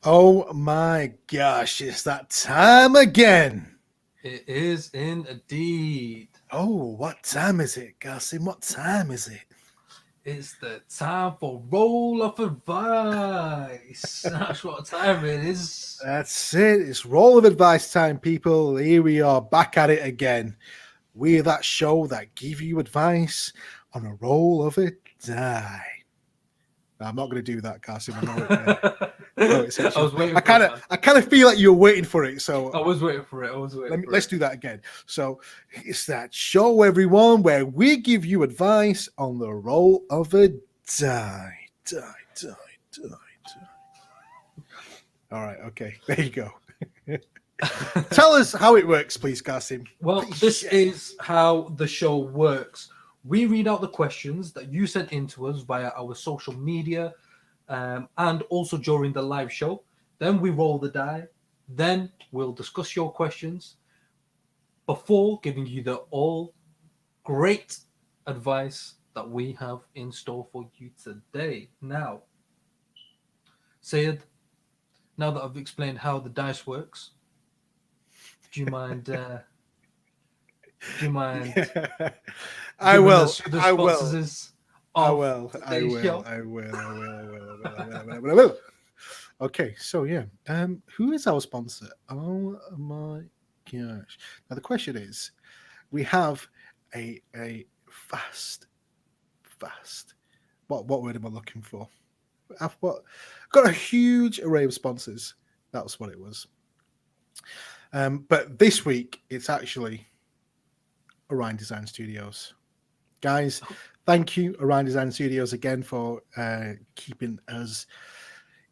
Oh my gosh, it's that time again. It is indeed. Oh, what time is it, Gassim? What time is it? It's the time for roll of advice. That's what time it is. That's it. It's roll of advice time, people. Here we are back at it again. We're that show that give you advice on a roll of a die. No, I'm not going to do that, Gassim. I know it's I was I waiting for kind it, of, man. I kind of feel like you're waiting for it. So I was waiting for it. I was waiting for let's it. do that again. So it's that show, everyone, where we give you advice on the roll of a die. Die. All right, okay, there you go. Tell us how it works, please, Kasim. Well, this is how the show works. We read out the questions that you sent in to us via our social media and also during the live show. Then we roll the die. Then we'll discuss your questions before giving you the all great advice that we have in store for you today. Now, Sayed, now that I've explained how the dice works, do you mind? Do you mind Yeah. I giving will. us who the I sponsors will. is I of will. I today's will. show? I will. I will. I will. I will. I will. I will. I will. I will. Okay, so yeah, who is our sponsor? Oh my gosh! Now the question is, we have a fast. What word am I looking for? I've got a huge array of sponsors. That's what it was. But this week it's actually Orion Design Studios. Guys, thank you, Orion Design Studios, again for keeping us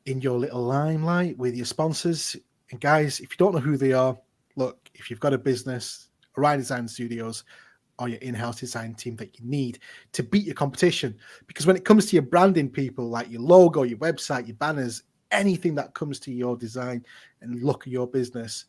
in your little limelight with your sponsors. And guys, if you don't know who they are, look, if you've got a business, Orion Design Studios or your in-house design team that you need to beat your competition. Because when it comes to your branding, people, like your logo, your website, your banners, anything that comes to your design and look at your business,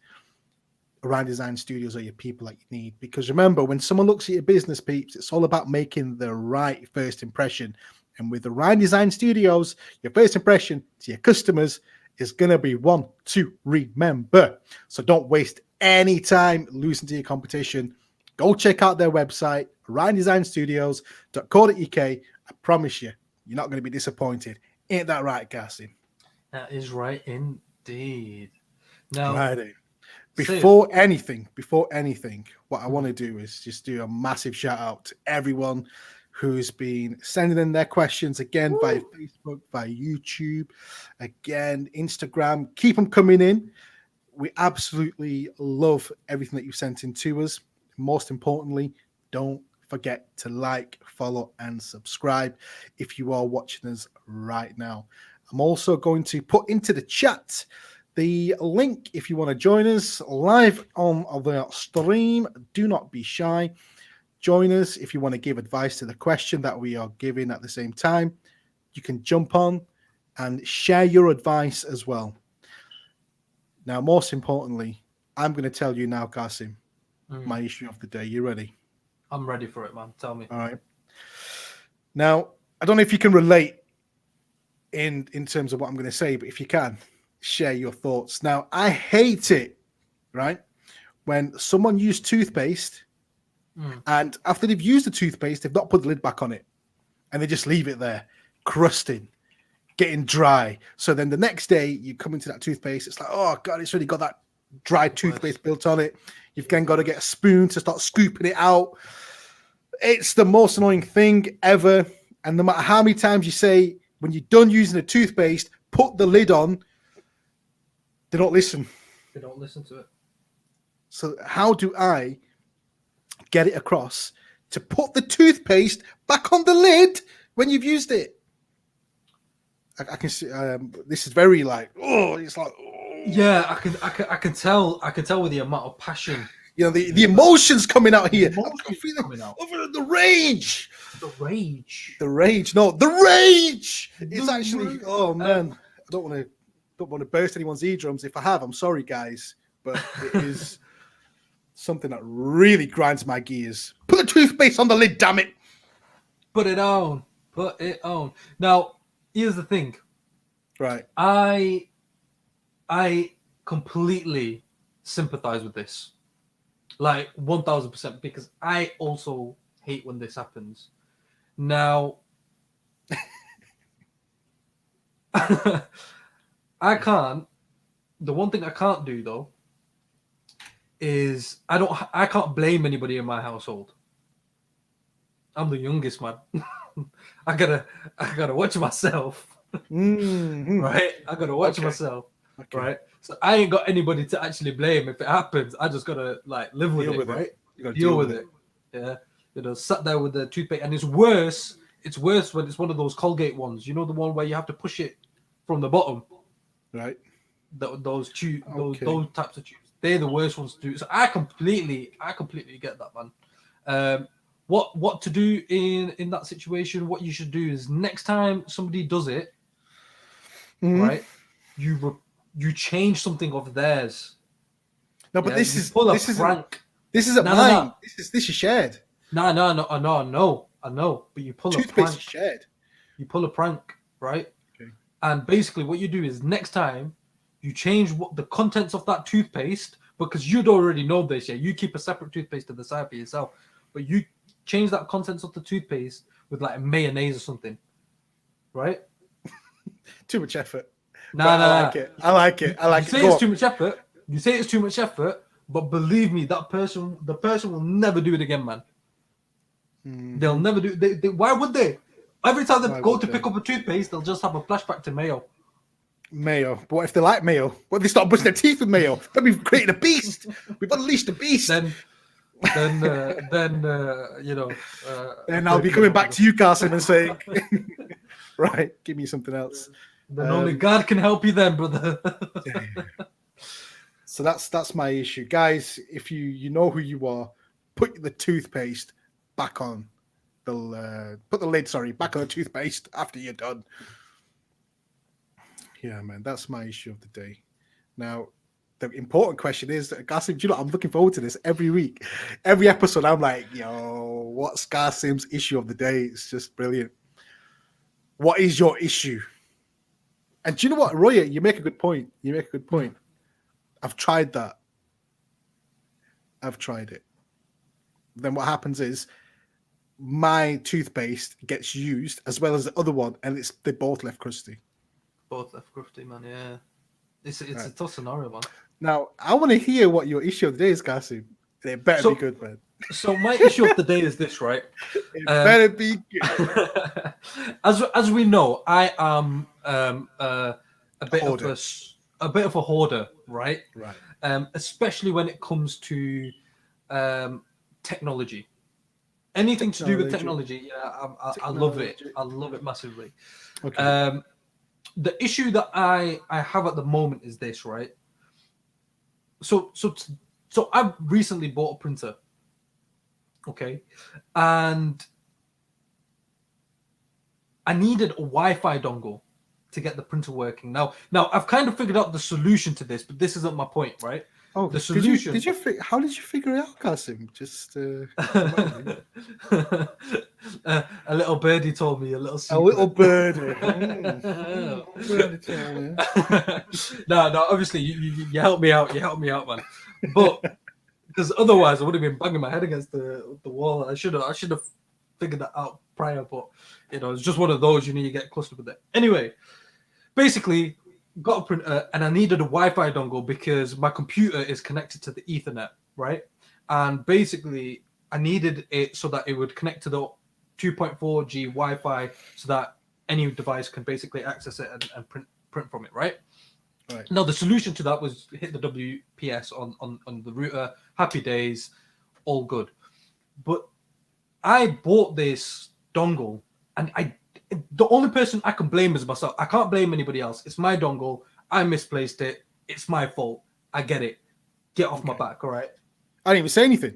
Orion Design Studios are your people that you need. Because remember, when someone looks at your business, peeps, it's all about making the right first impression. And with Orion Design Studios, your first impression to your customers is going to be one to remember. So don't waste any time losing to your competition. Go check out their website, oriondesignstudios.co.uk. I promise you, you're not going to be disappointed. Ain't that right, Cassie? That is right indeed. Now, Right. Sayed, Before anything, what I want to do is just do a massive shout out to everyone who's been sending in their questions again via Facebook, via YouTube, again, Instagram. Keep them coming in. We absolutely love everything that you've sent in to us. Most importantly, don't forget to like, follow, and subscribe if you are watching us right now. I'm also going to put into the chat the link if you want to join us live on the stream. Do not be shy. Join us if you want to give advice to the question that we are giving at the same time. You can jump on and share your advice as well. Now, most importantly, I'm going to tell you now, Kasim, my issue of the day. You ready? I'm ready for it, man. Tell me. All right. Now, I don't know if you can relate in terms of what I'm going to say, but if you can, share your thoughts. Now, I hate it, right? When someone used toothpaste and after they've used the toothpaste, they've not put the lid back on it and they just leave it there, crusting, getting dry. So then the next day you come into that toothpaste, it's like, oh God, it's really got that dry toothpaste built on it. You've then got to get a spoon to start scooping it out. It's the most annoying thing ever. And no matter how many times you say, when you're done using the toothpaste, put the lid on, they don't listen. They don't listen to it. So how do I get it across to put the toothpaste back on the lid when you've used it? I can see this is very like, oh, it's like, oh. Yeah, I can tell with the amount of passion. You know, the emotions coming out here. I'm feeling coming out. the rage. The rage. The rage. No, the rage. It's The actually, rage. oh man, I don't want to burst anyone's eardrums. If I have, I'm sorry, guys, but it is something that really grinds my gears. Put the toothpaste on the lid, damn it. Put it on. Put it on. Now, here's the thing. Right. I I completely sympathize with this, like 1000%, because I also hate when this happens. Now, I can't. The one thing I can't do though is I can't blame anybody in my household. I'm the youngest man. I gotta watch myself. Mhm. Right? I gotta watch Okay. myself. Okay. Right? So I ain't got anybody to actually blame if it happens. I just gotta like live with Deal it, with it. right? You gotta Deal with it. Yeah. Sat there with the toothpaste, and it's worse. It's worse when it's one of those Colgate ones. You know, the one where you have to push it from the bottom. Right. Those Okay. those types of tubes. They're the worst ones to do. So I completely get that, man. What to do in that situation? What you should do is next time somebody does it, Mhm. right? You change something of theirs. No, but Yeah, this you is pull a this isn't prank. this isn't No, mine. This is shared. no. I know. But you pull a Toothpaste is prank. shared. You pull a prank, right? Okay. And basically, what you do is next time you change what the contents of that toothpaste, because you'd already know this. Yeah, you keep a separate toothpaste to the side for yourself, but you change that contents of the toothpaste with like mayonnaise or something, right? Too much effort. No, But no, I like no. it. I like it. I You like it. say Go it's on. too much effort. You say it's too much effort, but believe me, the person will never do it again, man. They'll Mhm. never do. Why would they? Every time they Why go would to they? pick up a toothpaste, they'll just have a flashback to mayo. Mayo. But what if they like mayo? What if they start brushing their teeth with mayo? Then we've created a beast. We've unleashed a beast. Then you know. Then I'll be coming back to you, Carson, and saying, right, give me something else. Then only God can help you, then, brother. So that's my issue, guys. If you know who you are, put the toothpaste back on. Put the lid, back on the toothpaste after you're done. Yeah, man, that's my issue of the day. Now, the important question is, Garsim, do you know, I'm looking forward to this every week. Every episode, I'm like, yo, what's Garsim's issue of the day? It's just brilliant. What is your issue? And do you know what, Roya, you make a good point. I've tried that. I've tried it. Then what happens is my toothpaste gets used as well as the other one, and they both left crusty. Both left crufty, man. Yeah, it's Right. a tough scenario, man. Now, I want to hear what your issue of the day is, Kasim. It better be good, man. So my issue of the day is this, right? It better be good. As we know, I am a bit Hoarder. of a hoarder, right? Right. Especially when it comes to technology. Anything to do with technology, yeah, I love it. I love it massively. Okay. The issue that I have at the moment is this, right? So I've recently bought a printer, okay, and I needed a Wi-Fi dongle to get the printer working. Now I've kind of figured out the solution to this, but this isn't my point, right? Oh, the solution. How did you figure it out, Kasim? Just a little birdie told me a little secret. A little birdie. No, obviously you helped me out. You helped me out, man. But because otherwise I would have been banging my head against the wall. I should have figured that out prior, but it's just one of those. You get clustered with it. Anyway, basically, got a printer and I needed a Wi-Fi dongle because my computer is connected to the Ethernet, right? And basically, I needed it so that it would connect to the 2.4G Wi-Fi so that any device can basically access it and print from it, right? Right. Now, the solution to that was hit the WPS on the router. Happy days, all good. But I bought this dongle and the only person I can blame is myself. I can't blame anybody else. It's my dongle. I misplaced it. It's my fault. I get it. Get off my back, all right? I didn't even say anything.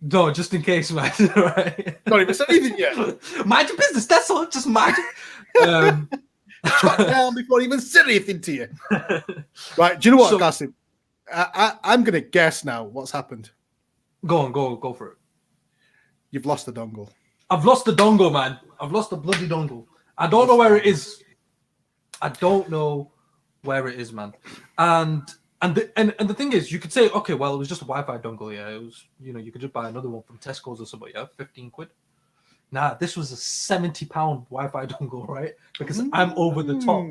No, just in case, man. Right? Not even said anything yet. Mind your business. That's all. Just mind it. Shut down before I even said anything to you. Right. Do you know what, Kasim? I'm going to guess now what's happened. Go for it. You've lost the dongle. I've lost the dongle, man. I've lost the bloody dongle. I don't know where it is. I don't know where it is, man. And the thing is, you could say, okay, well, it was just a Wi-Fi dongle. Yeah, it was. You could just buy another one from Tesco's or something. Yeah, 15 quid. Nah, this was a £70 Wi-Fi dongle, right? Because I'm over the top,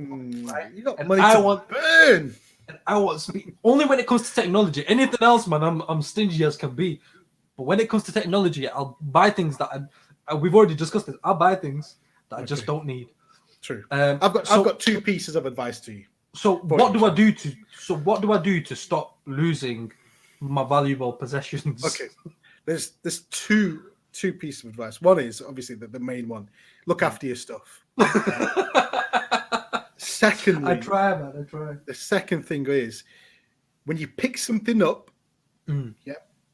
right? You got And money I to want burn. And I want speed. Only when it comes to technology. Anything else, man, I'm stingy as can be. But when it comes to technology, I'll buy things that we've already discussed this. I'll buy things that I just don't need. True. I've got two pieces of advice to you. So what do I do to stop losing my valuable possessions? Okay. There's two pieces of advice. One is obviously the main one. Look after your stuff. Secondly, I try, man. I try. The second thing is when you pick something up,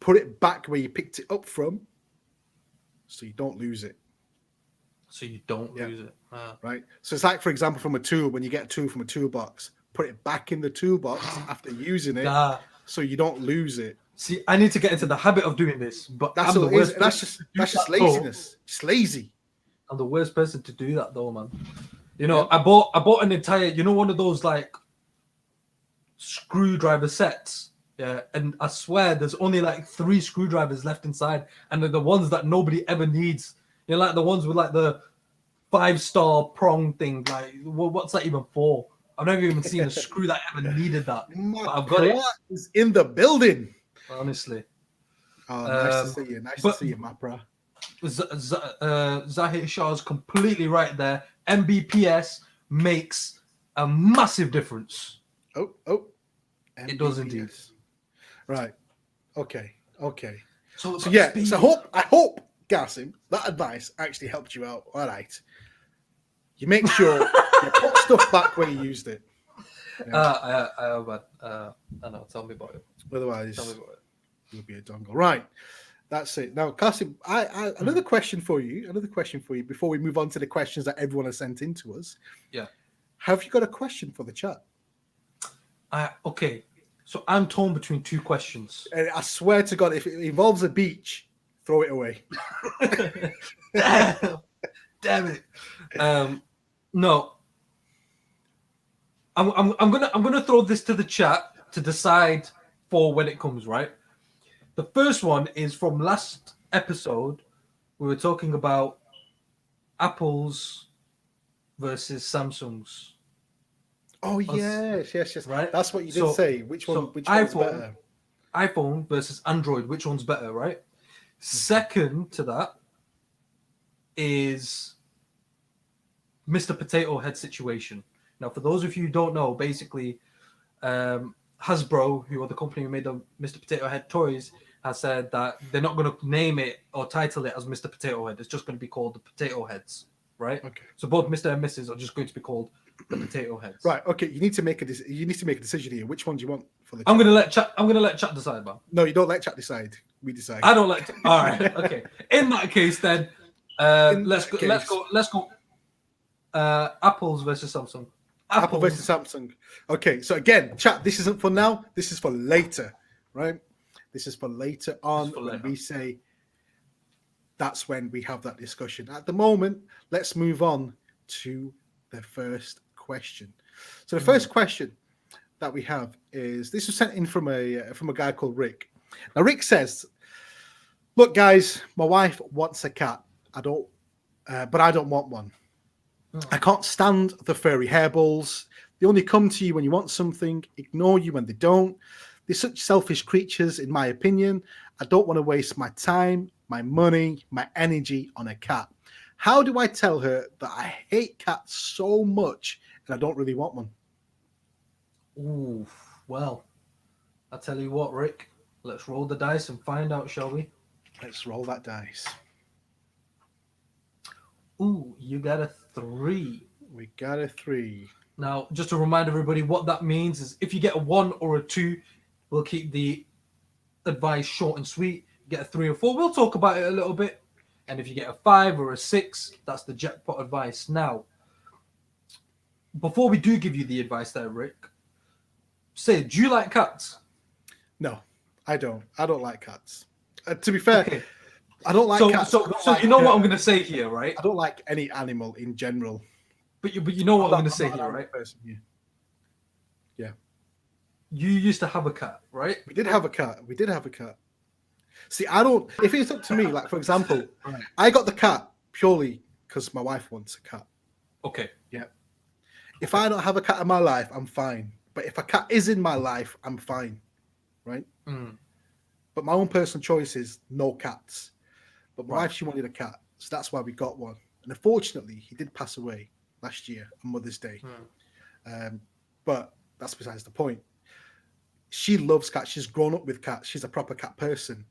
put it back where you picked it up from, so you don't lose it. So you don't lose it, right? So it's like, for example, from a tool. When you get a tool from a toolbox, put it back in the toolbox after using it, so you don't lose it. See, I need to get into the habit of doing this, but that's just laziness. It's lazy. I'm the worst person to do that, though, man. I bought an entire, one of those like screwdriver sets. Yeah, and I swear there's only like 3 screwdrivers left inside, and they're the ones that nobody ever needs. Like the ones with like the 5-star prong thing. Like, what's that even for? I've never even seen a screw that ever needed that. But I've got it. Is in the building. Honestly. Oh, nice to see you. Nice to see you, my bro. Zahir Shah is completely right there. Mbps makes a massive difference. Oh. MBPS. It does indeed. Right. Okay. So I hope, Gassim, that advice actually helped you out. All right. You make sure you put stuff back where you used it. I know. Tell me about it. Otherwise, you'll be a dongle. Right. That's it. Now, Gassim, another question for you. Before we move on to the questions that everyone has sent in to us. Yeah. Have you got a question for the chat? Okay. So I'm torn between 2 questions. And I swear to God, if it involves a beach, throw it away. Damn it. No. I'm gonna throw this to the chat to decide for when it comes, right? The first one is from last episode. We were talking about Apple's versus Samsung's. Oh yes. Right. That's what you did say. Which one's better? iPhone versus Android. Which one's better, right? Second to that is Mr. Potato Head situation. Now, for those of you who don't know, basically, Hasbro, who are the company who made the Mr. Potato Head toys, has said that they're not going to name it or title it as Mr. Potato Head. It's just going to be called the Potato Heads, right? Okay. So both Mr. and Mrs. are just going to be called the Potato Heads. Right. Okay. You need to make a decision here. Which one do you want for the? I'm going to let chat decide, man. No, you don't let chat decide. We decide. I don't let. All right. Okay. In that case, then let's go. Apples versus Samsung. Apple versus Samsung. Okay. So again, chat. This isn't for now. This is for later, right? This is for later on when we say. That's when we have that discussion. At the moment, let's move on to the first question. So the first question that we have is, this was sent in from a guy called Rick. Now Rick says, "Look, guys, my wife wants a cat. But I don't want one. I can't stand the furry hairballs. They only come to you when you want something, ignore you when they don't. They're such selfish creatures, in my opinion. I don't want to waste my time, my money, my energy on a cat. How do I tell her that I hate cats so much and I don't really want one?" Ooh, well, I tell you what, Rick. Let's roll the dice and find out, shall we? Let's roll that dice. Ooh, you got a 3. We got a 3. Now, just to remind everybody, what that means is if you get a 1 or a 2, we'll keep the advice short and sweet. Get a 3 or 4, we'll talk about it a little bit. And if you get a 5 or a 6, that's the jackpot advice. Now, before we do give you the advice there, Rick, do you like cats? No, I don't. I don't like cats. To be fair, okay. I don't like cats. So you know what I'm going to say here, right? I don't like any animal in general. But you know what I'm going to say here, right? Person, yeah. Yeah. You used to have a cat, right? We did have a cat. We did have a cat. See, I don't. If it's up to me, like for example, Right. I got the cat purely because my wife wants a cat. Okay. Yeah. If I don't have a cat in my life, I'm fine. But if a cat is in my life, I'm fine. Right. Mm. But my own personal choice is no cats. But my Right. wife, she wanted a cat, so that's why we got one. And unfortunately, he did pass away last year on Mother's Day. But that's besides the point. She loves cats. She's grown up with cats. She's a proper cat person.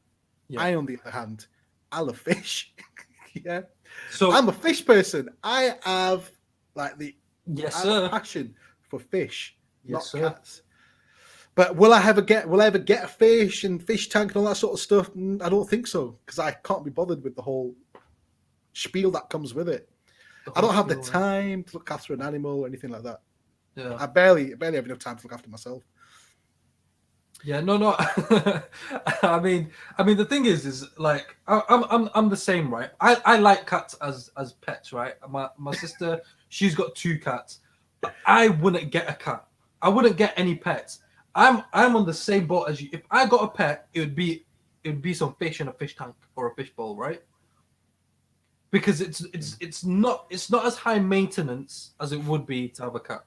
Yeah. I, on the other hand, I love fish. Yeah. So I'm a fish person. I have like the yes, I have sir. a passion for fish, Yes, not sir. cats. But will I ever get a fish and fish tank and all that sort of stuff? I don't think so, because I can't be bothered with the whole spiel that comes with it. I don't have the time to look after an animal or anything like that. Yeah. I barely have enough time to look after myself. Yeah, no. I mean, the thing is like I'm the same, right? I like cats as pets, right? My sister, she's got 2 cats, but I wouldn't get a cat. I wouldn't get any pets. I'm on the same boat as you. If I got a pet, it would be some fish in a fish tank or a fish bowl, right? Because it's not as high maintenance as it would be to have a cat.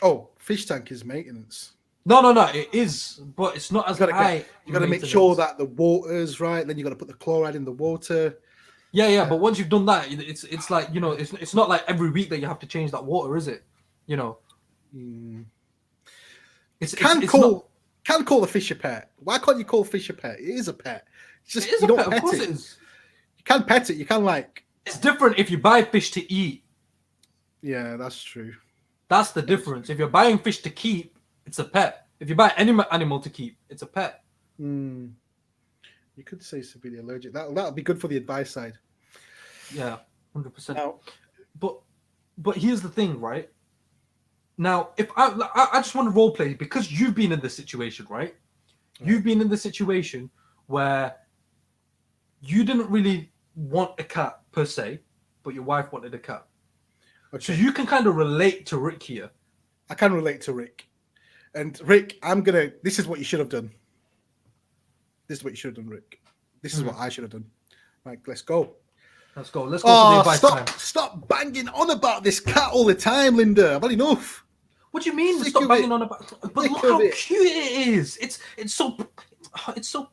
Oh, fish tank is maintenance. No, it is, but it's not as high. You got to make sure that the water's right. Then you got to put the chloride in the water. Yeah. But once you've done that, it's like, you know, it's not like every week that you have to change that water, is it? You know. Can call the fish a pet. Why can't you call fish a pet? It is a pet. It's just It is you a don't pet, of pet course it. it is. You can pet it. You can like. It's different if you buy fish to eat. Yeah, that's true. That's the difference. If you're buying fish to keep, it's a pet. If you buy any animal to keep, it's a pet. You could say severely allergic. That'll be good for the advice side. Yeah, 100%. Now, but here's the thing, right? Now, if I just want to role play because you've been in this situation, right? You've been in the situation where you didn't really want a cat per se, but your wife wanted a cat. okay. So you can kind of relate to Rick here. I can relate to Rick. And Rick, this is what you should have done. This is what you should have done, Rick. This is what I should have done. Right, let's go. Let's go. Let's go to the advice time. Stop banging on about this cat all the time, Linda. I've had enough. What do you mean? Sick Stop of banging it. on about. But Sick look of how it. cute it is. It's so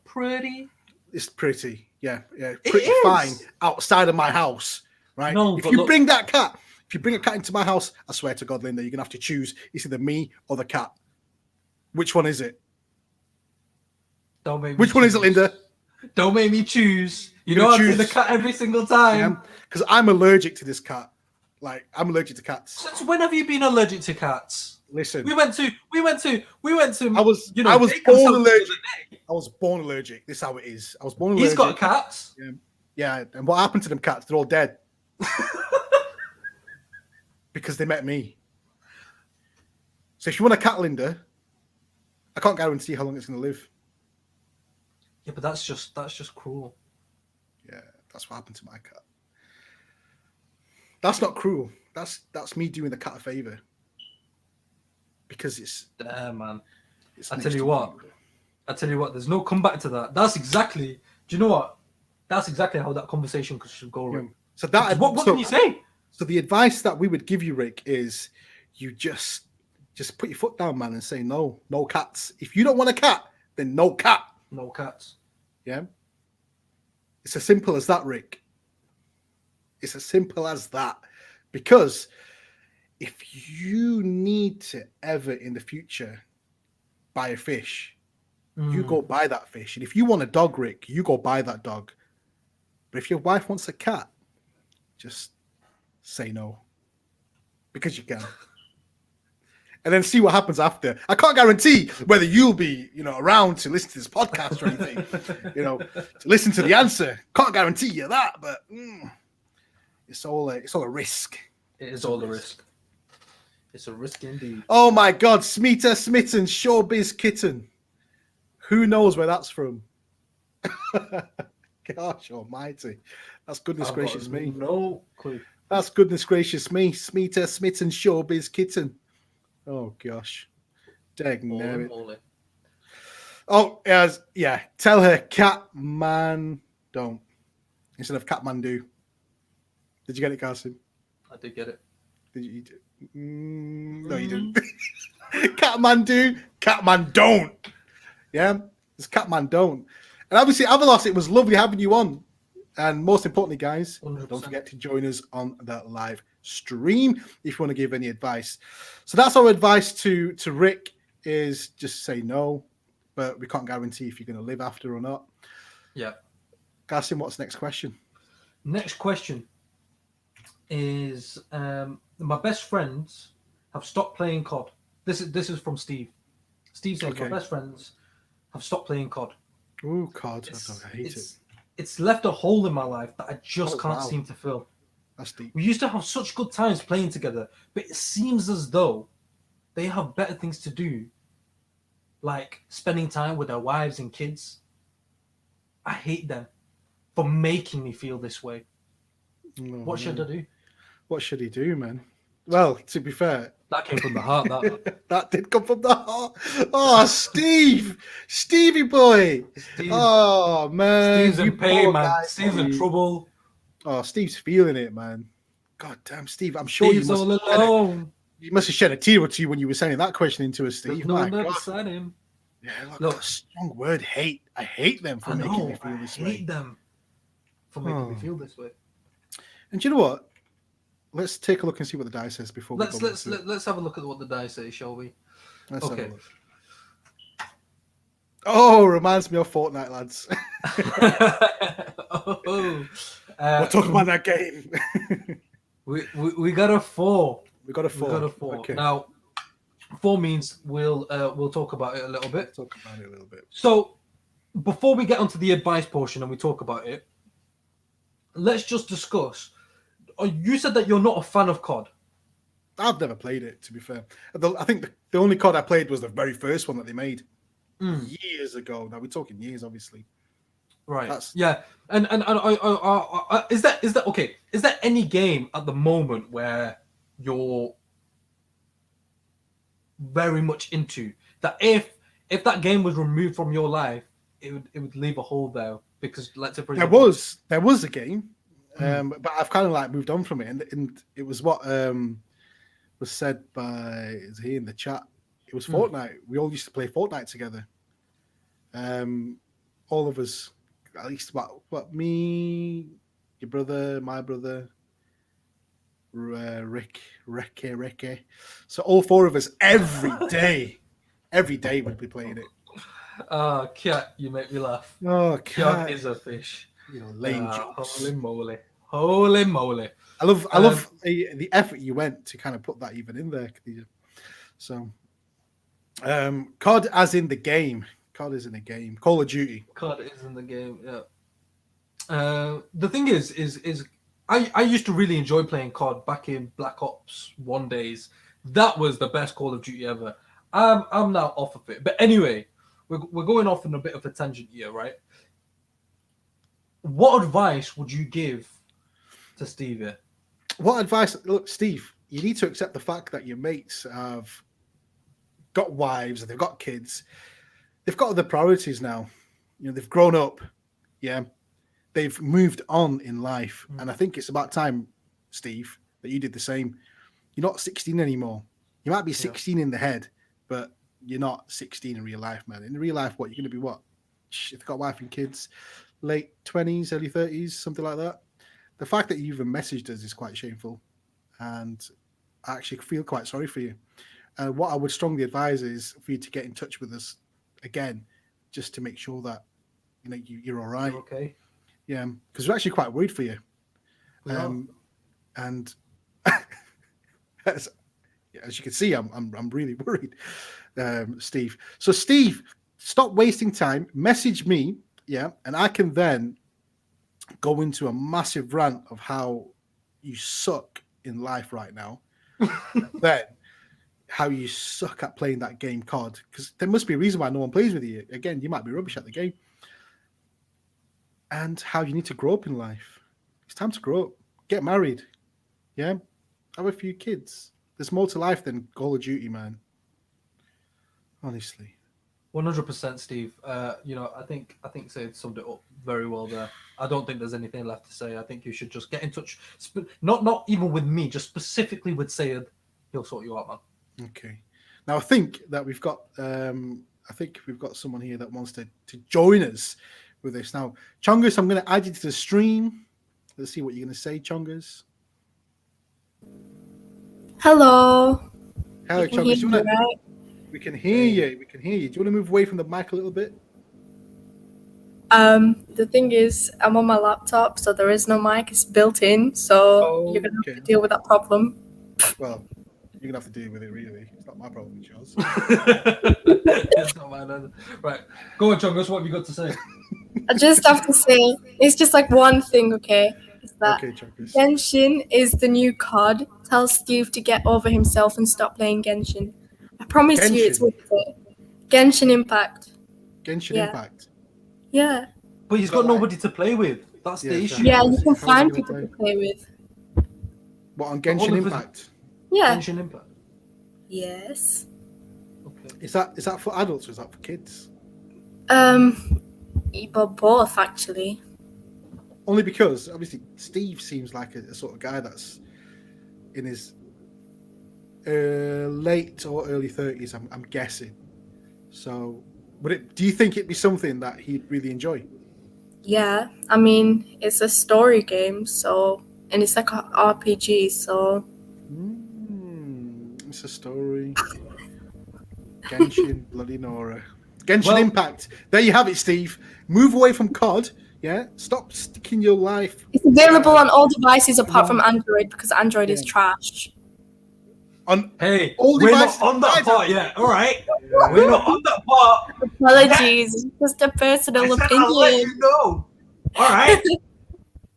pretty. It's pretty. Yeah. It Pretty is. fine outside of my house. Right? No, if but you look- bring that cat, if you bring a cat into my house, I swear to God, Linda, you're gonna have to choose. It's either me or the cat. Which one is it? Don't make me Which one is it, choose. Linda? Don't make me choose. You You're know gonna I do the choose. cat every single time. Because I'm allergic to this cat. Like, I'm allergic to cats. Since when have you been allergic to cats? Listen, We went to. I was you know, born Jacob's house the other allergic. day. I was born allergic. This is how it is. I was born allergic. He's got cats. Yeah, and what happened to them cats? They're all dead. Because they met me. So if you want a cat, Linda, I can't guarantee how long it's going to live. Yeah, but that's just cruel. Yeah, that's what happened to my cat. That's not cruel. That's me doing the cat a favor. Because it's... Damn, man. it's I next tell you to what, there's no comeback to that. That's exactly. Do you know what? That's exactly how that conversation should go. Yeah. Rick. So that... What can you say? So the advice that we would give you, Rick, is you just put your foot down, man, and say no cats. If you don't want a cat, then no cat. No cats. Yeah. It's as simple as that, Rick. It's as simple as that. Because if you need to ever in the future buy a fish, you go buy that fish. And if you want a dog, Rick, you go buy that dog. But if your wife wants a cat, just say no. Because you can. And then see what happens after. I can't guarantee whether you'll be, around to listen to this podcast or anything, to listen to the answer. Can't guarantee you that, but it's all a risk. It is all the risk. It's a risk indeed. Oh my God, Smita Smitten, Showbiz Kitten. Who knows where that's from? Gosh almighty. That's goodness gracious me. No clue. That's goodness gracious me. Smita Smitten, Showbiz Kitten. Oh gosh. Dang Holy nabbit. moly. Oh, yeah. Tell her Catman don't instead of Catmandu. Did you get it, Carson? I did get it. Did you? No, you didn't. Catmandu, Catman don't. Yeah, it's Catman don't. And obviously, Avalos, it was lovely having you on. And most importantly, guys, 100%. don't forget to join us on the live stream if you want to give any advice. So that's our advice to Rick is just say no, but we can't guarantee if you're going to live after or not. Yeah. Garson, what's the next question? Next question is my best friends have stopped playing COD. This is from Steve. Steve says Okay. my best friends have stopped playing COD. Oh, God, I hate it. It's left a hole in my life that I just can't wow. seem to fill. That's deep. We used to have such good times playing together, but it seems as though they have better things to do, like spending time with their wives and kids. I hate them for making me feel this way. Oh, What should I do? What should he do, man? Well, to be fair, That came from the heart. that did come from the heart. Oh, Stevie boy. Oh man, Steve's in pain, man. Guy, Steve's in trouble. Oh, Steve's feeling it, man. God damn, Steve. I'm sure Steve's all alone. You must have shed a tear or two when you were sending that question into us, Steve. There's no one beside him. Yeah, look, a strong word, hate. I hate them for making me feel this way. I hate them for making me feel this way. And do you know what? Let's take a look and see what the die says before. Let's have a look at what the die says, shall we? Let's have a look. Oh, reminds me of Fortnite, lads. We're talking about that game. we got a 4. We got a 4. Okay. Now, 4 means we'll talk about it a little bit. So, before we get onto the advice portion and we talk about it, let's just discuss. You said that you're not a fan of COD. I've never played it, to be fair. I think the only COD I played was the very first one that they made years ago. Now we're talking years, obviously. Right. Yeah. And is that okay? Is there any game at the moment where you're very much into that? If that game was removed from your life, it would leave a hole there because let's say there was a game. But I've kind of like moved on from it, and it was what was said by he in the chat. It was Fortnite. We all used to play Fortnite together. All of us, at least what me, your brother, my brother, Rick. So all 4 of us every day would be playing it. Oh, Cat, you make me laugh. Oh, Cat is a fish. Lame jokes. Holy moly! I love the effort you went to kind of put that even in there. So, COD as in the game. COD is in the game. Call of Duty. COD is in the game. Yeah. The thing is I used to really enjoy playing COD back in Black Ops 1 days. That was the best Call of Duty ever. I'm now off of it. But anyway, we're going off on a bit of a tangent here, right? What advice would you give to Steve here? What advice? Look, Steve, you need to accept the fact that your mates have got wives and they've got kids. They've got other priorities now. They've grown up. Yeah. They've moved on in life. And I think it's about time, Steve, that you did the same. You're not 16 anymore. You might be 16 in the head, but you're not 16 in real life, man. In real life, what? You're going to be what? If you've got a wife and kids, late 20s, early 30s, something like that. The fact that you even messaged us is quite shameful. And I actually feel quite sorry for you. What I would strongly advise is for you to get in touch with us again, just to make sure that you're all right. You're okay. Yeah, because we're actually quite worried for you. And as you can see, I'm really worried, Steve. So Steve, stop wasting time. Message me, and I can then go into a massive rant of how you suck in life right now. Then how you suck at playing that game COD, because there must be a reason why no one plays with you. Again, you might be rubbish at the game. And how you need to grow up in life. It's time to grow up. Get married. Yeah? Have a few kids. There's more to life than Call of Duty, man. Honestly. 100%, Steve. I think Said summed it up very well there. I don't think there's anything left to say. I think you should just get in touch. Not even with me, just specifically with Sayed. He'll sort you out, man. Okay. Now I think that we've got someone here that wants to join us with this. Now, Chongus, I'm going to add you to the stream. Let's see what you're going to say, Chongus. Hello. Hello, You can Chongus. hear me, right? We can hear you. We can hear you. Do you want to move away from the mic a little bit? The thing is, I'm on my laptop, so there is no mic. It's built in, so you're gonna have to deal with that problem. Well, you're gonna have to deal with it. Really, it's not my problem. It's yours. It's not mine. Right, go on, Chongus. What have you got to say? I just have to say, it's just like one thing, okay? Is that Chongus. Genshin is the new COD. Tell Steve to get over himself and stop playing Genshin. I promise you, it's worth it. Genshin Impact. Genshin Yeah. Impact. Yeah. But he's got nobody to play with. That's the issue. Yeah, you can How's he find gonna people play? to play with. What, on Genshin Impact? Yeah. Genshin Impact. Yes. Okay. Is that for adults or is that for kids? But both actually. Only because obviously Steve seems like a sort of guy that's in his late or early 30s. I'm guessing. So, do you think it'd be something that he'd really enjoy? Yeah, I mean, it's a story game, and it's like a RPG, so. It's a story. Genshin, bloody Nora. Genshin Impact. There you have it, Steve. Move away from COD. Yeah, stop sticking your life. It's available on all devices apart from Android because Android is trash. Hey, all we're devices not on that part yet. All right, we're not on that part. Apologies, it's just a personal opinion. I'll let you know. All right.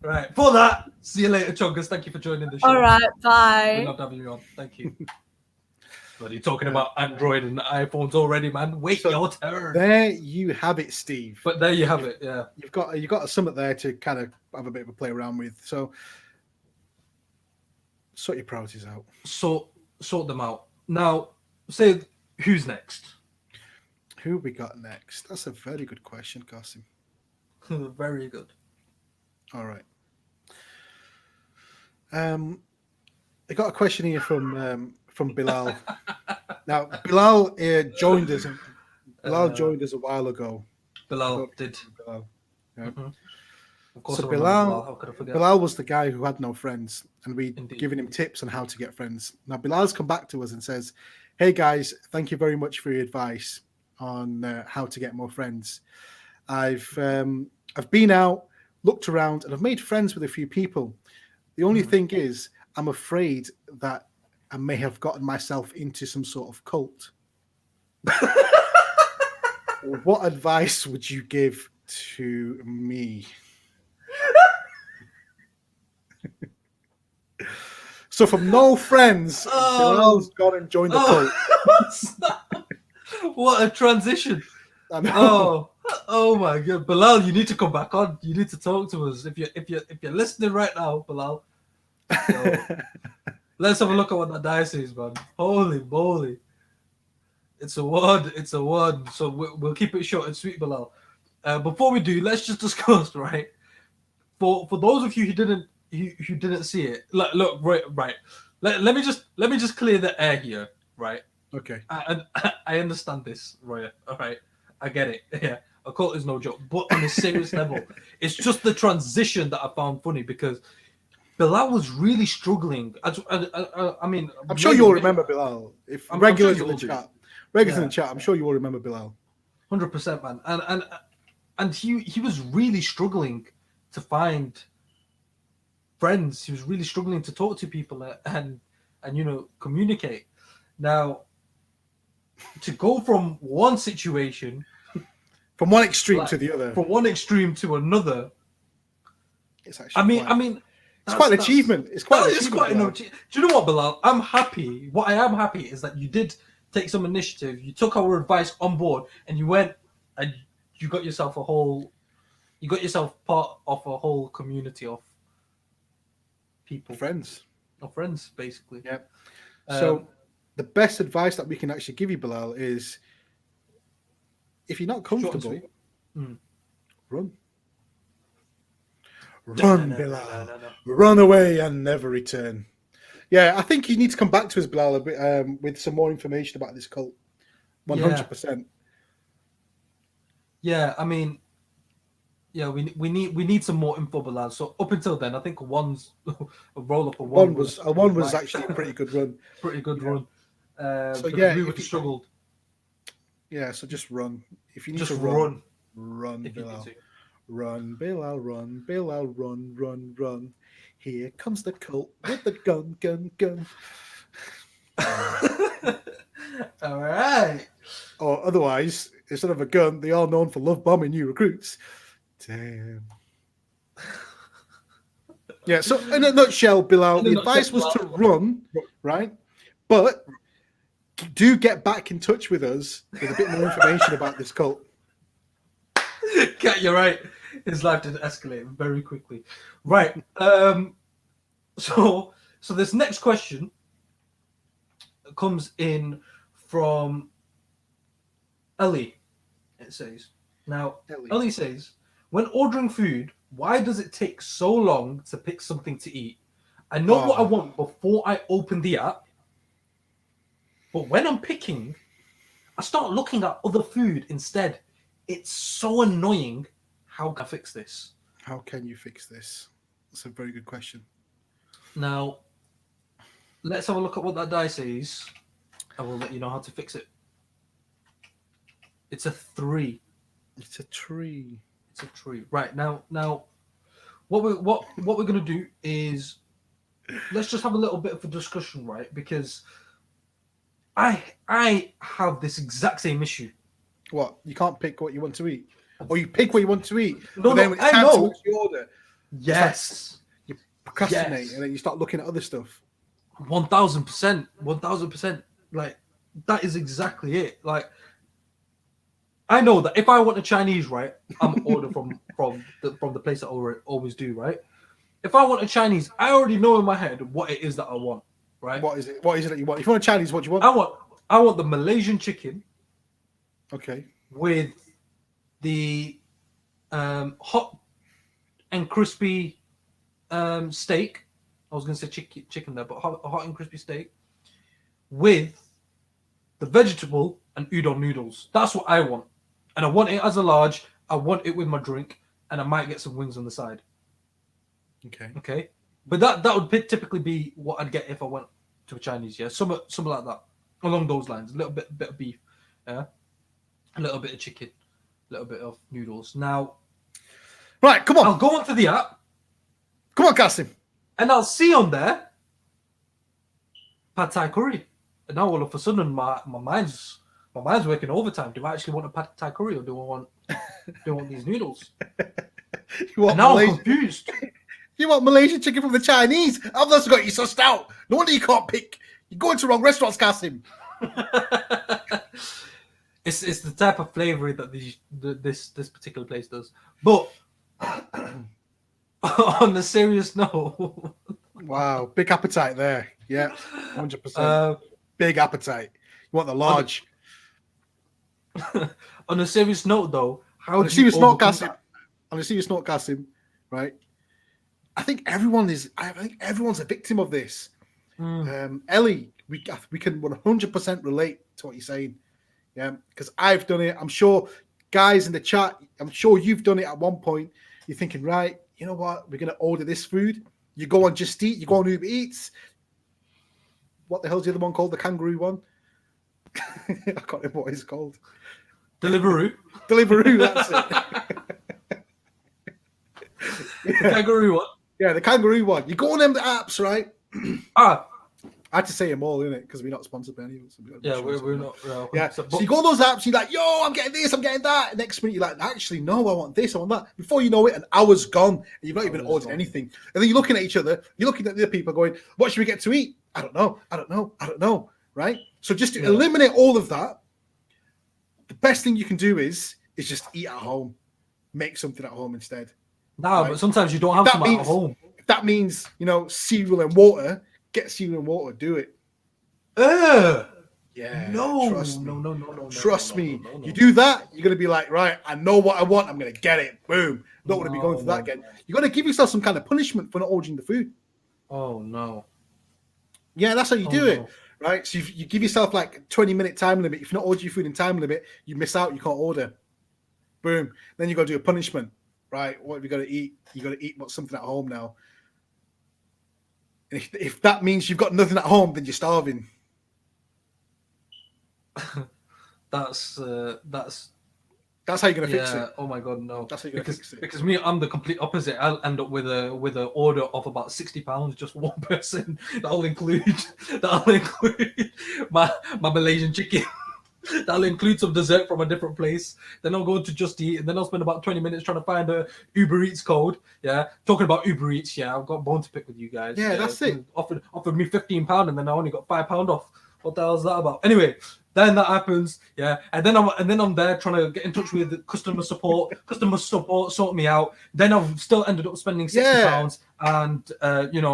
Right. For that, see you later, Chongus. Thank you for joining the show. All right, bye. We loved having you on. Thank you. But you're talking about Android and iPhones already, man. Wait your turn. There you have it, Steve. But there you have it. Yeah. You've got something there to kind of have a bit of a play around with. So sort your priorities out. Sort them out. Now, say who's next? Who we got next? That's a very good question, Qasim. Very good. All right. I got a question here from Bilal. Now, Bilal joined us. Bilal joined us a while ago. Bilal did. Bilal. Yeah. Mm-hmm. Of course, So Bilal, how could I forget? Bilal was the guy who had no friends, and we'd Indeed. given him tips on how to get friends. Now, Bilal's come back to us and says, "Hey guys, thank you very much for your advice on how to get more friends. I've been out, looked around, and I've made friends with a few people. The only thing is, I'm afraid that I may have gotten myself into some sort of cult. What advice would you give to me?" So from no friends, Bilal's gone and joined the cult. What a transition! I know. Oh my god, Bilal, you need to come back on. You need to talk to us. If you're listening right now, Bilal, let's have a look at what that dice is, man. Holy moly! It's a one. It's a one. So we'll keep it short and sweet, Bilal. Before we do, let's just discuss, right? For those of you who didn't see it, look right. Let me just clear the air here, right? Okay. I understand this, Roya. All right, I get it. Yeah, a cult is no joke, but on a serious level, it's just the transition that I found funny because Bilal was really struggling. I mean, I'm sure you'll remember Bilal. If regulars sure in the chat, in the chat, I'm sure you will remember Bilal. 100%, man. And he was really struggling to find friends. He was really struggling to talk to people and communicate. Now, to go from one situation, from one extreme to the other, from one extreme to another, it's actually. It's quite an achievement. It's quite an achievement. Do you know what, Bilal? I'm happy. What I am happy is that you did take some initiative. You took our advice on board, and you went and you got yourself part of a whole community of people, friends, basically. Yeah. So the best advice that we can actually give you, Bilal, is if you're not Short and comfortable, sweet. run. No, Run, no, Bilal. no. Run away and never return. Yeah, I think you need to come back to us, Bilal, a bit, with some more information about this cult. 100%. Yeah, I mean, yeah, we need some more info, Bilal. So up until then, I think one's a roll up. One was right. actually a pretty good run. Pretty good run. So because yeah, we if would have you- struggled. Yeah, so just run. If you need Just to run. run, If you need Bilal. to. Run, Bilal, run, Bilal, run, run, run. Here comes the cult with the gun, gun, gun. All right. Or otherwise, instead of a gun, they are known for love bombing new recruits. Damn. Yeah, so in a nutshell, Bilal, In a the advice nutshell, was to run, right? But do get back in touch with us with a bit more information about this cult. Yeah, you're right. His life did escalate very quickly. Right. So this next question comes in from Ellie. It says, now Ellie says, when ordering food, why does it take so long to pick something to eat? I know what I want before I open the app, but when I'm picking, I start looking at other food instead. It's so annoying. How can I fix this? How can you fix this? That's a very good question. Now, let's have a look at what that die says. I will let you know how to fix it. It's a 3. It's a tree. It's a tree. Right, now what we're gonna do is let's just have a little bit of a discussion, right? Because I have this exact same issue. What? You can't pick what you want to eat, or you pick what you want to eat, No, but then when it's I time know. to actually order, Yes. you procrastinate, Yes. and then you start looking at other stuff. 1000%. 1000%. Like that is exactly it. Like I know that if I want a Chinese, right, I'm order from the place that I always do, right? If I want a Chinese, I already know in my head what it is that I want, right? What is it? What is it that you want? If you want a Chinese, what do you want? I want the Malaysian chicken Okay. with the hot and crispy steak. I was going to say chicken there, but hot and crispy steak with the vegetable and udon noodles. That's what I want. And I want it as a large. I want it with my drink, and I might get some wings on the side. Okay. Okay, but that would typically be what I'd get if I went to a Chinese. Yeah, something like that, along those lines. A little bit of beef, yeah, a little bit of chicken, a little bit of noodles. Now, Right, come on. I'll go onto the app. Come on, Kasim. And I'll see on there pad thai curry. And now all of a sudden my mind's working overtime. Do I actually want a pad thai curry or do I want these noodles? You want And now I'm Malaysian? confused. You want Malaysian chicken from the Chinese? I've also got you sussed out. No wonder you can't pick. You're going to wrong restaurants, Kasim. It's the type of flavour that this particular place does. But on a serious note, Wow, big appetite there. Yeah, 100%. Big appetite. You want the large. on a serious note, though, how On a do you serious note, overcome Kasim. that? On a serious note, Kasim, right? I think everyone's a victim of this. Ellie, we can 100% relate to what you're saying. Yeah, because I've done it. I'm sure guys in the chat, I'm sure you've done it at one point. You're thinking, right, you know what? We're going to order this food. You go on Just Eat. You go on Uber Eats. What the hell's the other one called? The kangaroo one? I can't remember what it's called. Deliveroo. Deliveroo, that's it. The kangaroo one. Yeah, the kangaroo one. You go on them apps, right? I had to say them all, innit? Because we're not sponsored by any of us. Yeah, we're not. Yeah, but so you go on those apps, you're like, yo, I'm getting this, I'm getting that. And next minute, you're like, actually, no, I want this, I want that. Before you know it, an hour's gone, and you've not even ordered anything. And then you're looking at each other, you're looking at the other people going, what should we get to eat? I don't know, right? So just to eliminate all of that, the best thing you can do is just eat at home. Make something at home instead. No, right? But sometimes you don't have something at home. If that means, cereal and water, get cereal and water, do it. Yeah, No, trust me. no. Trust no, me. no, no, You no. do that, you're gonna be like, right, I know what I want. I'm gonna get it. Boom. Don't want to be going No, through that no, again. no. You got to give yourself some kind of punishment for not ordering the food. Oh no. Yeah, that's how you Oh do it, no. right? So you give yourself like 20-minute time limit. If you're not ordering your food in time limit, you miss out. You can't order. Boom. Then you got to do a punishment, right? What have you got to eat? You got to eat something at home now. If that means you've got nothing at home, then you're starving. That's That's how you're gonna fix yeah. it. Oh my god, no. That's how you're gonna fix it. Because me, I'm the complete opposite. I'll end up with an order of about £60, just for one person. That'll include my Malaysian chicken. That'll include some dessert from a different place. Then I'll go to Just Eat, and then I'll spend about 20 minutes trying to find a Uber Eats code. Yeah, talking about Uber Eats. Yeah, I've got a bone to pick with you guys. Yeah, that's it. Offered me £15, and then I only got £5 off. What the hell is that about? Anyway, then that happens. Yeah, and then I'm there trying to get in touch with customer support. Customer support sort me out. Then I've still ended up spending £60, and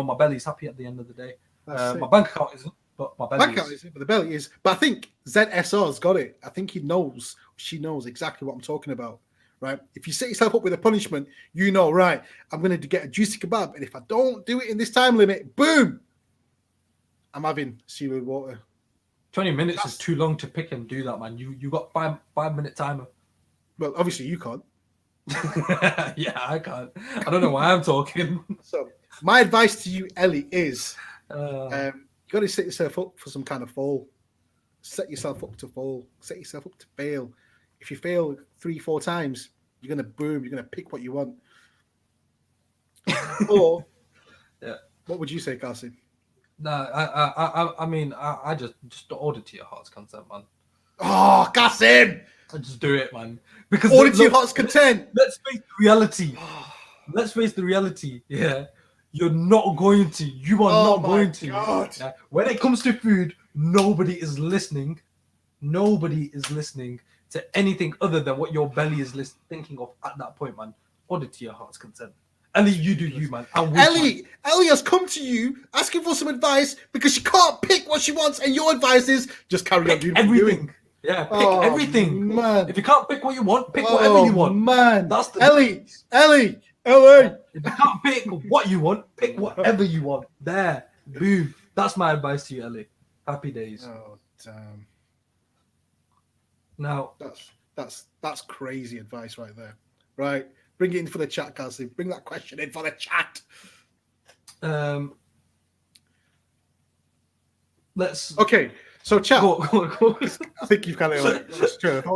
my belly's happy at the end of the day. My bank account isn't. But my belly is. But the belly is. But I think ZSR's got it. I think she knows exactly what I'm talking about, right? If you set yourself up with a punishment, right, I'm going to get a juicy kebab. And if I don't do it in this time limit, boom, I'm having seaweed water. 20 minutes is too long to pick and do that, man. You got 5-minute timer. Well, obviously you can't. Yeah, I can't. I don't know why I'm talking. So my advice to you, Ellie, is... you got to set yourself up for some kind of fall. Set yourself up to fall. Set yourself up to fail. If you fail 3-4 times, you're gonna boom. You're gonna pick what you want. Or, yeah. What would you say, Carson? No, I mean, I just order to your heart's content, man. Oh, Carson! I just do it, man. Because order to your heart's content. Let's face the reality. Let's face the reality. Yeah. You're not going to. You are not going to. Yeah. When it comes to food, nobody is listening. Nobody is listening to anything other than what your belly is thinking of at that point, man. Order to your heart's content. Ellie, you do you, man. Ellie has come to you asking for some advice because she can't pick what she wants, and your advice is just carry on doing everything. Yeah, pick everything. Man. If you can't pick what you want, pick whatever you want. Man, that's the Ellie. If you can't pick what you want, pick whatever you want. There, boom. That's my advice to you, Ellie. Happy days. Oh damn. Now that's crazy advice right there. Right, bring it in for the chat, Cassie. Bring that question in for the chat. Let's. Okay. So, chat. Go. I think you've kind of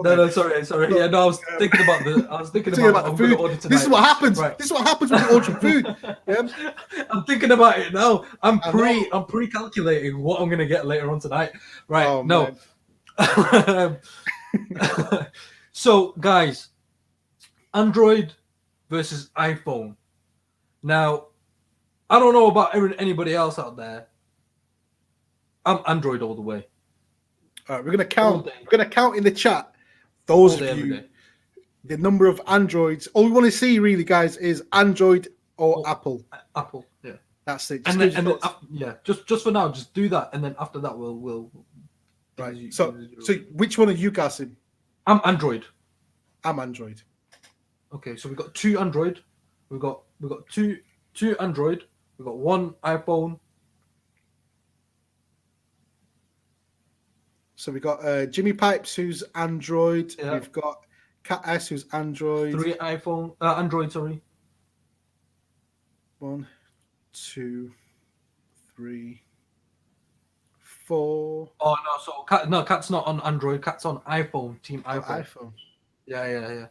No, sorry. Yeah, no, I was thinking about the food. This is what happens. Right. This is what happens when you order food. Yeah? I'm thinking about it now. I'm pre-calculating what I'm gonna get later on tonight. Right? Oh, no. So, guys, Android versus iPhone. Now, I don't know about anybody else out there. I'm Android all the way. All right, we're gonna count. We're gonna count in the chat. Those of you, the number of Androids. All we want to see, really, guys, is Android or Apple. Apple, yeah. That's it. Just for now, just do that, and then after that, we'll. Right. So which one are you, Qasim? I'm Android. I'm Android. Okay, so we got 2 Android. We got two Android. We got 1 iPhone. So we got Jimmy Pipes, who's Android. Yeah. We've got Cat S, who's Android. 3 iPhone, Android. Sorry. 1, 2, 3, 4. Oh no! So Cat's not on Android. Cat's on iPhone. Team iPhone. iPhone. Yeah.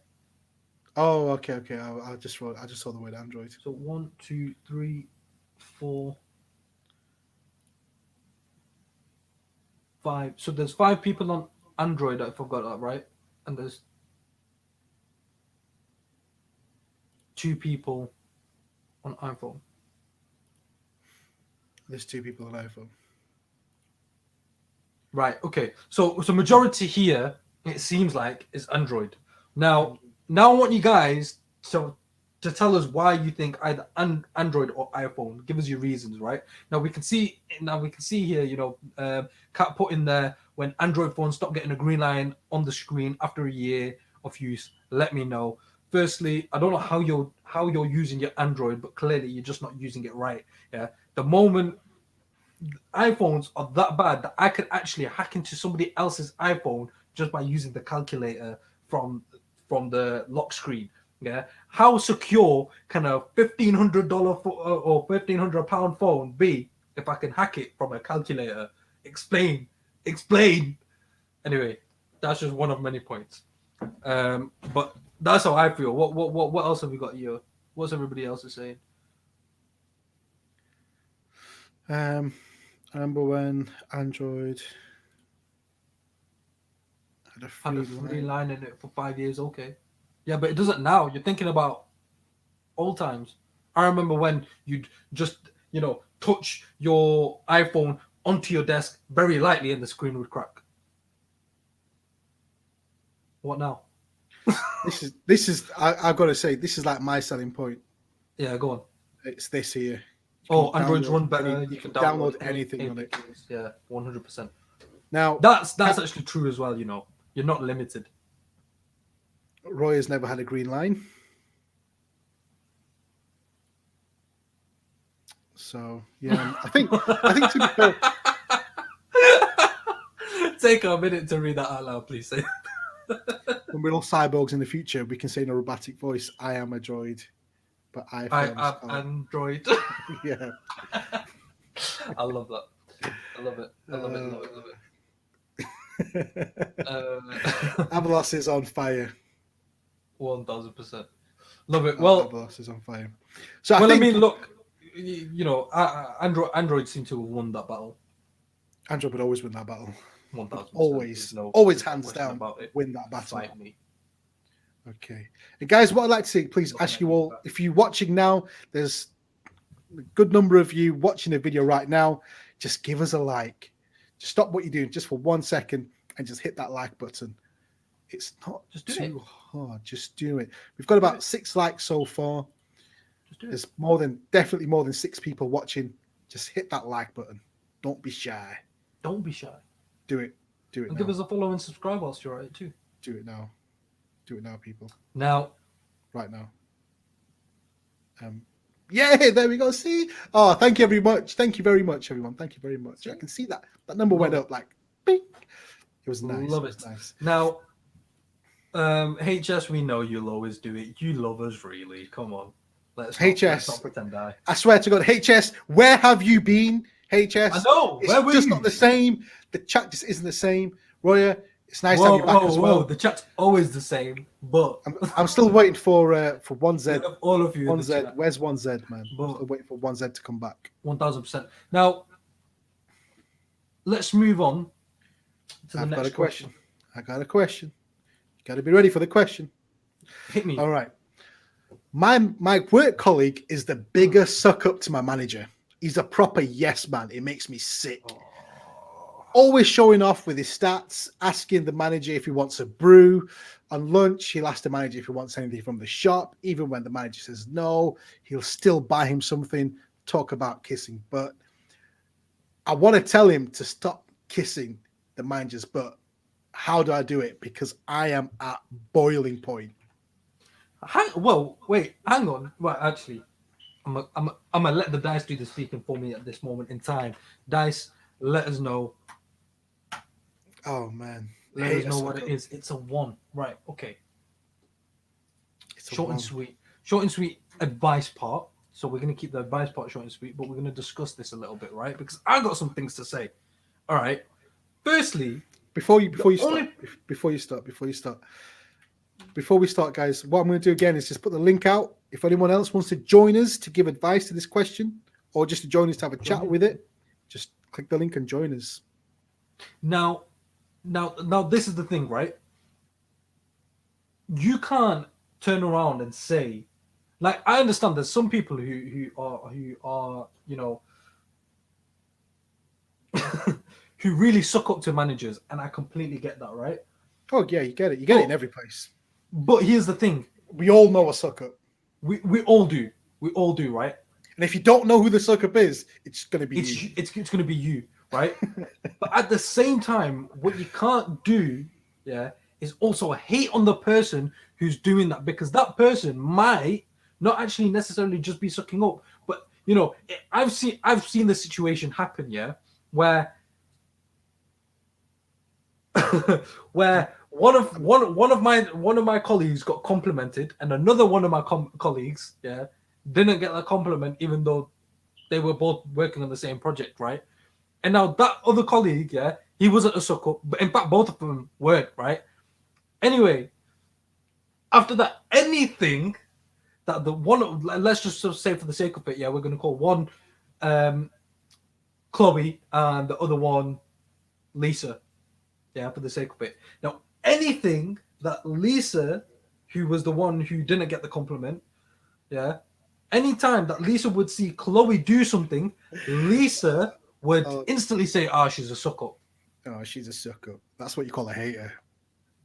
Oh, okay. I just saw the word Android. So 1, 2, 3, 4. 5. So there's 5 people on Android, if I've got that right, and there's 2 people on iPhone. There's 2 people on iPhone. Right. Okay. So majority here, it seems like, is Android. Now I want you guys to tell us why you think either Android or iPhone. Give us your reasons, right? Now we can see here, Cat put in there when Android phones stop getting a green line on the screen after a year of use, let me know. Firstly, I don't know how you're using your Android, but clearly you're just not using it right. Yeah. The moment iPhones are that bad that I could actually hack into somebody else's iPhone just by using the calculator from the lock screen. Yeah. How secure can a $1,500 or £1,500 phone be if I can hack it from a calculator? Explain. Anyway, that's just one of many points. But that's how I feel. What else have we got here? What's everybody else saying? I remember when Android had a free line in it for 5 years. Okay, yeah, but it doesn't now. You're thinking about old times. I remember when you'd just touch your iPhone onto your desk very lightly and the screen would crack. What now? This is I've got to say, this is like my selling point. Yeah, go on. It's this here. Androids run better. You can download anything on it. Yeah, 100%. Now that's actually true as well. You're not limited. Roy has never had a green line, so yeah, I think to be fair, take a minute to read that out loud, please. when we're all cyborgs in the future, we can say in a robotic voice, "I am a droid," but I am Android. Yeah, I love that. I love it. Avalos is on fire. 1000%. Love it. Well, Avalos is on fire. So I mean, look, Android seem to have won that battle. Android would always win that battle. 1000%. Always hands down win that battle. Fight me. Okay, and guys, what I'd like to say, please ask you all, if you're watching now, there's a good number of you watching the video right now. Just give us a like. Just stop what you're doing just for 1 second and just hit that like button. It's not just too hard. Just do it. We've got about 6 likes so far. There's definitely more than 6 people watching. Just hit that like button. Don't be shy. Don't be shy. Do it. And now. Give us a follow and subscribe whilst you're at it too. Do it now. Do it now, people. Now. Right now. Yeah, there we go. See? Oh, thank you very much. Thank you very much, everyone. Thank you very much. See? I can see that. That number went up like bing. It was nice. Love it. Nice. Now, HS, we know you'll always do it. You love us, really. Come on. Let's not pretend I swear to God, HS, where have you been? HS. I know. It's just not the same. The chat just isn't the same. Roya, it's nice to have you back as well. The chat's always the same, but I'm still waiting for 1Z. All of you. 1Z. Where's 1Z, man? I'm still waiting for 1Z to come back. 1000%. Now, let's move on to the next question. I got a question. You got to be ready for the question. Hit me. All right. My work colleague is the biggest suck up to my manager. He's a proper yes man. It makes me sick. Always showing off with his stats, asking the manager if he wants a brew. On lunch, he'll ask the manager if he wants anything from the shop. Even when the manager says no, he'll still buy him something, talk about kissing butt. I want to tell him to stop kissing the manager's butt. How do I do it? Because I am at boiling point. Wait, hang on. Well, actually, I'm gonna let the dice do the speaking for me at this moment in time. Dice, let us know. Oh man, let us know what it is. It's a 1, right? Okay. It's short and sweet. Short and sweet advice part. So we're gonna keep the advice part short and sweet, but we're gonna discuss this a little bit, right? Because I got some things to say. All right. Firstly, before we start, guys, what I'm going to do again is just put the link out. If anyone else wants to join us to give advice to this question, or just to join us to have a chat with it, just click the link and join us. Now, this is the thing, right? You can't turn around and say, like, I understand there's some people who are who really suck up to managers, and I completely get that, right? Oh yeah, you get it. You get it in every place. But here's the thing: we all know a suck up. We all do. We all do, right? And if you don't know who the suck up is, it's gonna be you. It's gonna be you. right? But at the same time, what you can't do, yeah, is also hate on the person who's doing that, because that person might not actually necessarily just be sucking up, but I've seen the situation happen, yeah, where where one of my colleagues got complimented, and another one of my colleagues, yeah, didn't get that compliment, even though they were both working on the same project, right? And now that other colleague, yeah, he wasn't a suck up, but in fact both of them weren't, right? Anyway, after that, anything that the one, let's just sort of say for the sake of it, yeah, we're going to call one Chloe and the other one Lisa, yeah, for the sake of it. Now, anything that Lisa, who was the one who didn't get the compliment, yeah, anytime that Lisa would see Chloe do something, Lisa would instantly say, she's a suck up. Oh, she's a suck up. That's what you call a hater.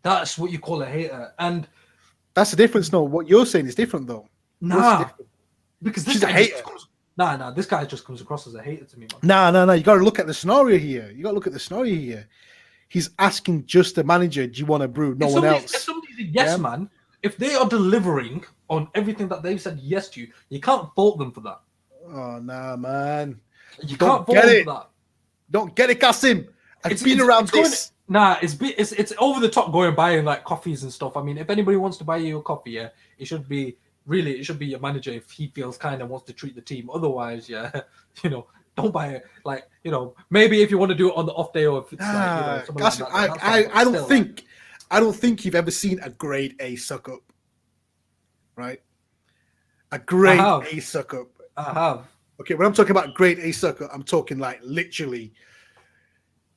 That's what you call a hater. And that's the difference. No, what you're saying is different, though. Because she's a hater. This guy just comes across as a hater to me, man. No. You got to look at the scenario here. He's asking just the manager, do you want to brew? No one else. If somebody's a yes man, if they are delivering on everything that they've said yes to, you can't fault them for that. Oh, nah, man. You can't fault them for that. Don't get it, Kasim. I've been around this. It's over the top going buying like coffees and stuff. I mean, if anybody wants to buy you a coffee, yeah, it should be your manager if he feels kind and wants to treat the team. Otherwise, yeah, don't buy it. Like, maybe if you want to do it on the off day, or if it's Kasim, I don't think you've ever seen a grade A suck up, right? A grade A suck up. I have. Okay, when I'm talking about grade A suck up, I'm talking like literally,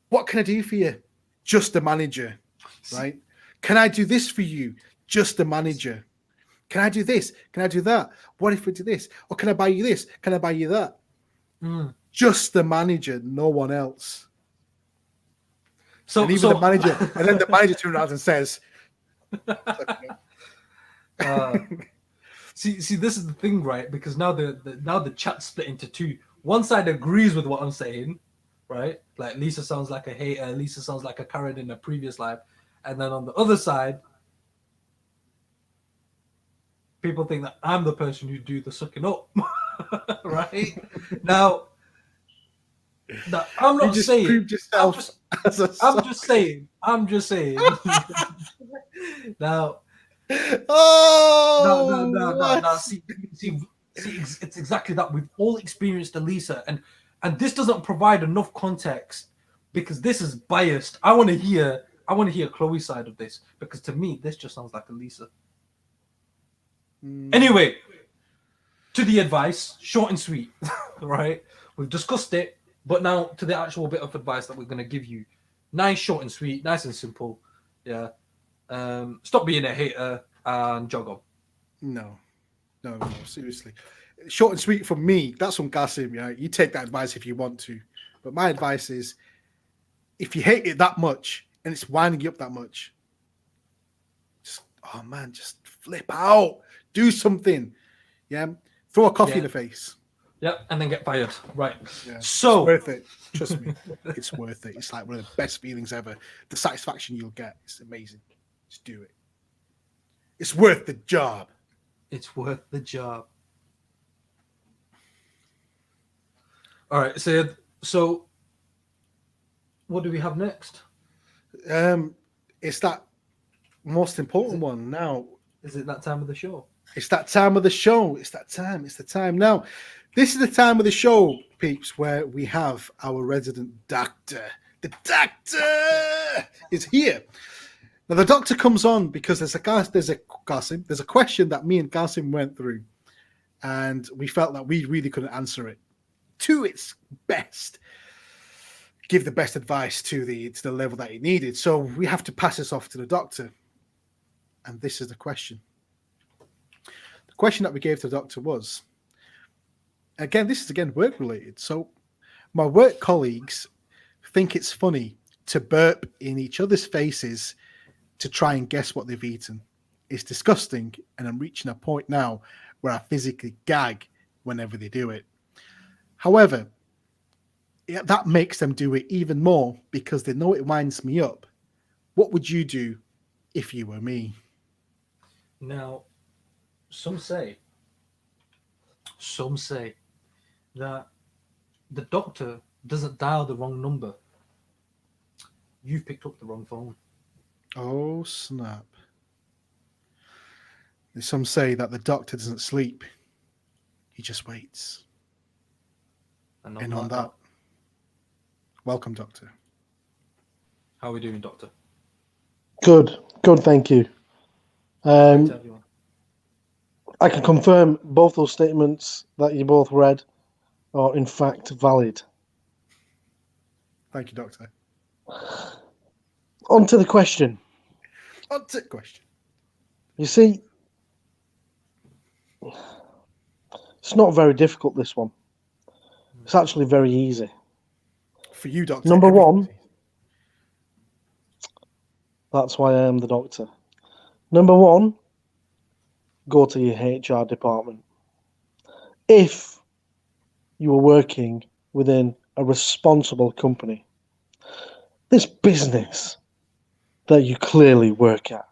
what can I do for you? Just the manager, right? Can I do this for you? Just the manager. Can I do this? Can I do that? What if we do this? Or can I buy you this? Can I buy you that? Just the manager, no one else. The manager, and then the manager turns around and says, See, this is the thing, right? Because now the chat's split into two. One side agrees with what I'm saying, right? Like Lisa sounds like a hater, Lisa sounds like a Karen in a previous life, and then on the other side, people think that I'm the person who do the sucking up, right? Now, I'm not saying. Proved yourself I'm just saying. Now. No. See, it's exactly that. We've all experienced a Lisa, and this doesn't provide enough context because this is biased. I want to hear Chloe's side of this, because to me this just sounds like a Lisa. Anyway, to the advice, short and sweet, right? We've discussed it, but now to the actual bit of advice that we're going to give you. Nice, short and sweet, nice and simple. Yeah. Stop being a hater and jog on. No, seriously. Short and sweet from me. That's from Kasim. Yeah, you take that advice if you want to, but my advice is, if you hate it that much and it's winding you up that much, just flip out. Do something. Yeah, throw a coffee in the face. Yep, and then get fired. Right. Yeah. So it's worth it. Trust me, it's worth it. It's like one of the best feelings ever. The satisfaction you'll get, it's amazing. Just do it. It's worth the job. It's worth the job. All right, Syed. So what do we have next? It's that most important one now. Is it that time of the show? It's that time of the show. It's that time. It's the time now. This is the time of the show, peeps, where we have our resident doctor. The doctor is here. Now the doctor comes on because there's a question that me and Kasim went through, and we felt that we really couldn't answer it to its best, give the best advice to the level that it needed. So we have to pass this off to the doctor. And this is the question. The question that we gave to the doctor was, again, this is work related. So my work colleagues think it's funny to burp in each other's faces to try and guess what they've eaten. It's disgusting, and I'm reaching a point now where I physically gag whenever they do it. However, that makes them do it even more because they know it winds me up. What would you do if you were me? Now, some say that the doctor doesn't dial the wrong number. You've picked up the wrong phone. Oh, snap. Some say that the doctor doesn't sleep. He just waits. And on that, welcome, Doctor. How are we doing, Doctor? Good, thank you. Great to have you on. I can confirm both those statements that you both read are in fact valid. Thank you, Doctor. On to the question. You see, it's not very difficult, this one. It's actually very easy. For you, Doctor. Number one, that's why I am the doctor. Number one, go to your HR department. If you are working within a responsible company, this business that you clearly work at,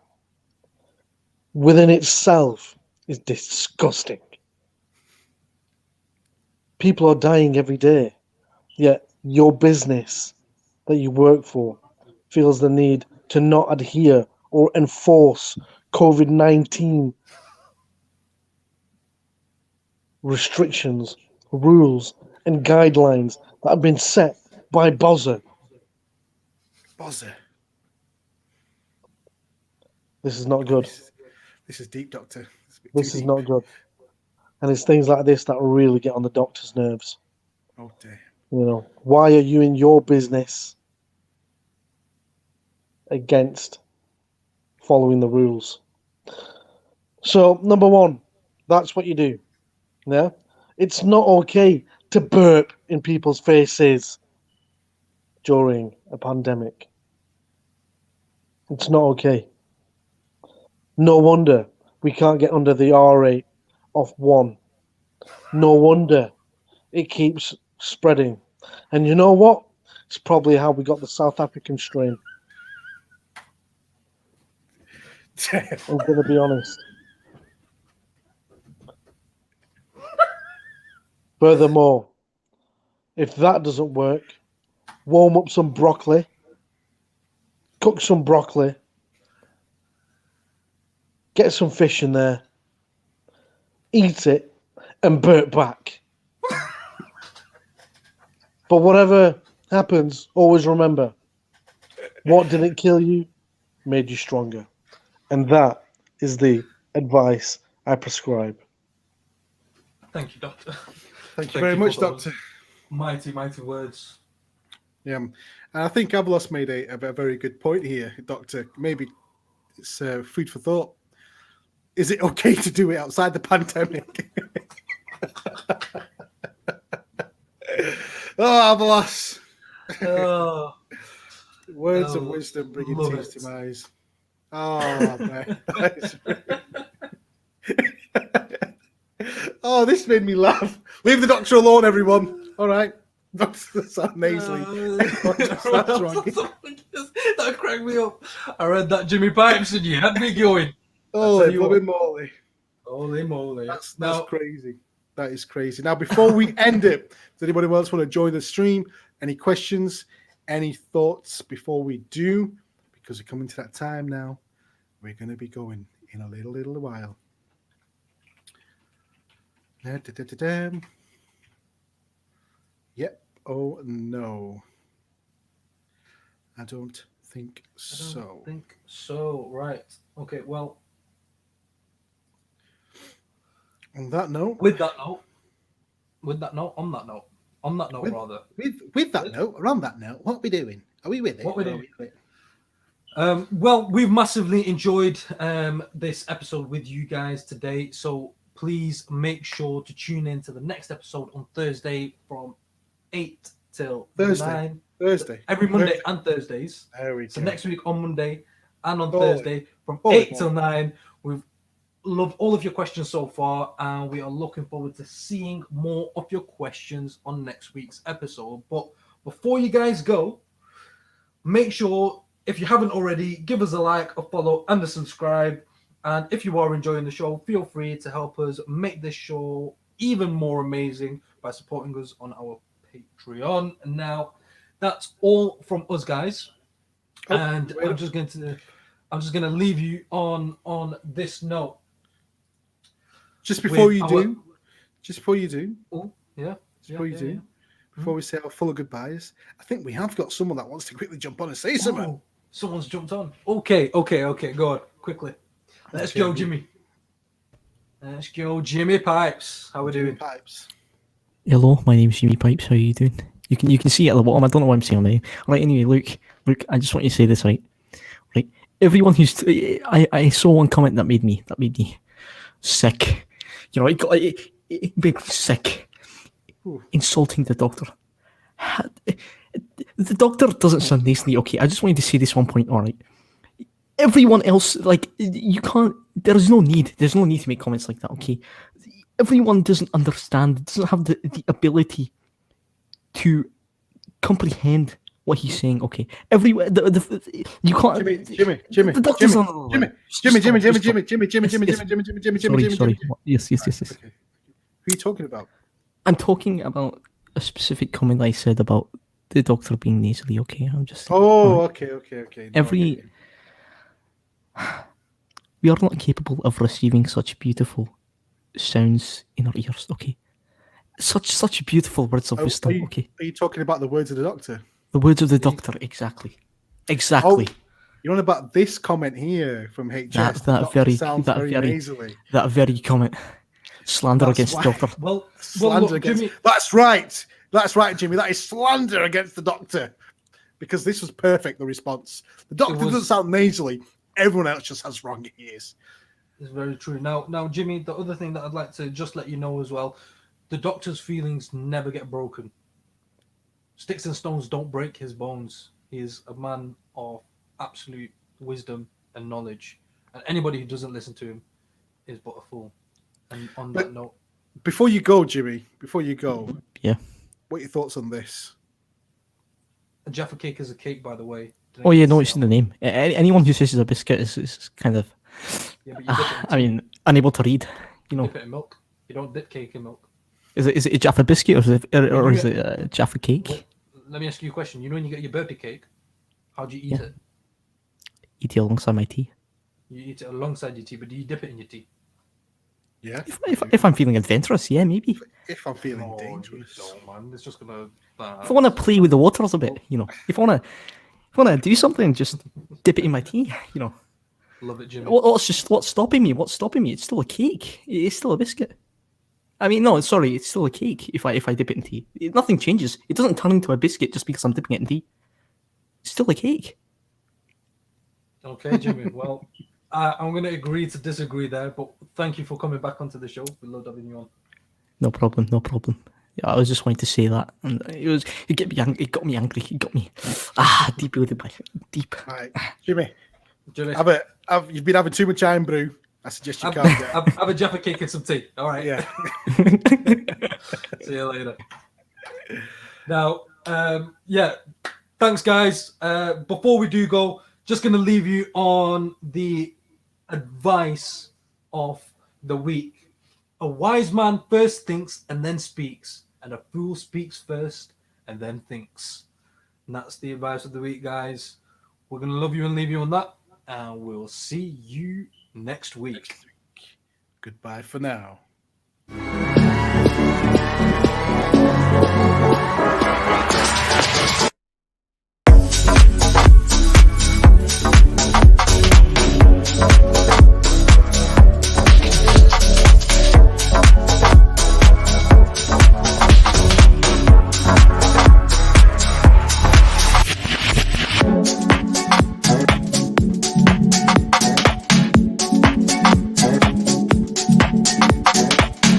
within itself, is disgusting. People are dying every day, yet your business that you work for feels the need to not adhere or enforce COVID-19 restrictions, rules, and guidelines that have been set by Bozza. This is not good. This is deep, Doctor. This is not good. And it's things like this that really get on the doctor's nerves. Oh, dear. You know, why are you in your business against following the rules? So, number one, that's what you do. Yeah? It's not okay to burp in people's faces during a pandemic. It's not okay. No wonder we can't get under the R rate of 1. No wonder it keeps spreading. And you know what? It's probably how we got the South African strain. I'm going to be honest. Furthermore, if that doesn't work, warm up some broccoli, cook some broccoli, get some fish in there, eat it, and burp back. But whatever happens, always remember, what didn't kill you made you stronger. And that is the advice I prescribe. Thank you, Doctor. Thank you very much, Doctor. Mighty, mighty words. Yeah, and I think Avalos made a very good point here, Doctor. Maybe it's food for thought. Is it okay to do it outside the pandemic? Oh, Avalos. Oh, Words of wisdom bringing tears to my eyes. Oh, man. Oh, this made me laugh. Leave the doctor alone, everyone. All right. That's nasally. That cracked me up. I read that Jimmy Pipes and you had me going. Holy moly. Holy moly. That's crazy. That is crazy. Now, before we end it, does anybody else want to join the stream? Any questions? Any thoughts before we do? Because we're coming to that time now. We're going to be going in a little while. Yep. Oh, no. I don't think so. Right. Okay, well. On that note. On that note, around that note, what are we doing? Are we with it? What we're doing? Well, we've massively enjoyed this episode with you guys today. So please make sure to tune in to the next episode on Thursday from 8 till 9. Thursday. Every Monday and Thursdays. There we go. So next week on Monday and on Thursday from 8 till 9. We've loved all of your questions so far, and we are looking forward to seeing more of your questions on next week's episode. But before you guys go, make sure, if you haven't already, give us a like, a follow, and a subscribe. And if you are enjoying the show, feel free to help us make this show even more amazing by supporting us on our Patreon. And now, that's all from us, guys. And I'm just going to leave you on this note. Just before you do, Oh, yeah. before we say our full goodbyes, I think we have got someone that wants to quickly jump on and say something. Oh, someone's jumped on. Okay. Go on, quickly. Let's go, Jimmy. Let's go, Jimmy Pipes. How we doing? Pipes. Hello, my name's Jimmy Pipes. How are you doing? You can see it at the bottom. I don't know what I'm saying now. Right, anyway, look. I just want you to say this, right? Everyone who's I saw one comment that made me sick. You know, it made me sick. Insulting the doctor. The doctor doesn't sound nicely. Okay, I just wanted to say this one point. All right. Everyone else, you can't. There's no need to make comments like that. Okay, everyone doesn't understand. Doesn't have the ability to comprehend what he's saying. Okay, everywhere you can't. Jimmy. The doctor's on Jimmy. Sorry. Yes. Okay. Who are you talking about? I'm talking about a specific comment I said about the doctor being nasally. Okay, I'm just. Oh, okay. No, We are not capable of receiving such beautiful sounds in our ears. Okay, such beautiful words of wisdom. Okay, are you talking about the words of the doctor? The words of the doctor, exactly. Oh, you're on about this comment here from HS. That very comment. Slander against the doctor. Well, slander look, against. Jimmy. That's right, Jimmy. That is slander against the doctor. Because this was perfect, the response. The doctor doesn't sound nasally. Everyone else just has wrong ears. It's very true. Now, Jimmy, the other thing that I'd like to just let you know as well, the doctor's feelings never get broken. Sticks and stones don't break his bones. He is a man of absolute wisdom and knowledge. And anybody who doesn't listen to him is but a fool. And on that note... Before you go, Jimmy, yeah, what are your thoughts on this? A Jaffa cake is a cake, by the way. Oh yeah, no, it's in the name. Anyone who says it's a biscuit is kind of... Yeah, but you dip it unable to read. You know, dip it in milk. You don't dip cake in milk. Is it a Jaffa biscuit or is it a Jaffa cake? Well, let me ask you a question. You know when you get your birthday cake, how do you eat it? Eat it alongside my tea. You eat it alongside your tea, but do you dip it in your tea? Yeah. If I'm feeling adventurous, yeah, maybe. If I'm feeling dangerous. No, man. It's just gonna... If I want to play with the waters a bit, you know. If I want to do something, just dip it in my tea, you know. Love it, Jimmy. What's stopping me? It's still a cake. It's still a biscuit. I mean, no, sorry, it's still a cake if I dip it in tea. Nothing changes. It doesn't turn into a biscuit just because I'm dipping it in tea. It's still a cake. Okay, Jimmy. Well, I'm going to agree to disagree there, but thank you for coming back onto the show. We love having you on. No problem. Yeah, I was just wanting to say that, and it got me angry. It got me deep within my deep. All right, Jimmy. You've been having too much iron brew. I suggest you calm down. Have a Jaffa cake and some tea. All right. Yeah. See you later. Now, thanks, guys. Before we do go, just going to leave you on the advice of the week. A wise man first thinks and then speaks, and a fool speaks first and then thinks. And that's the advice of the week, guys. We're going to love you and leave you on that, and we'll see you next week. Goodbye for now.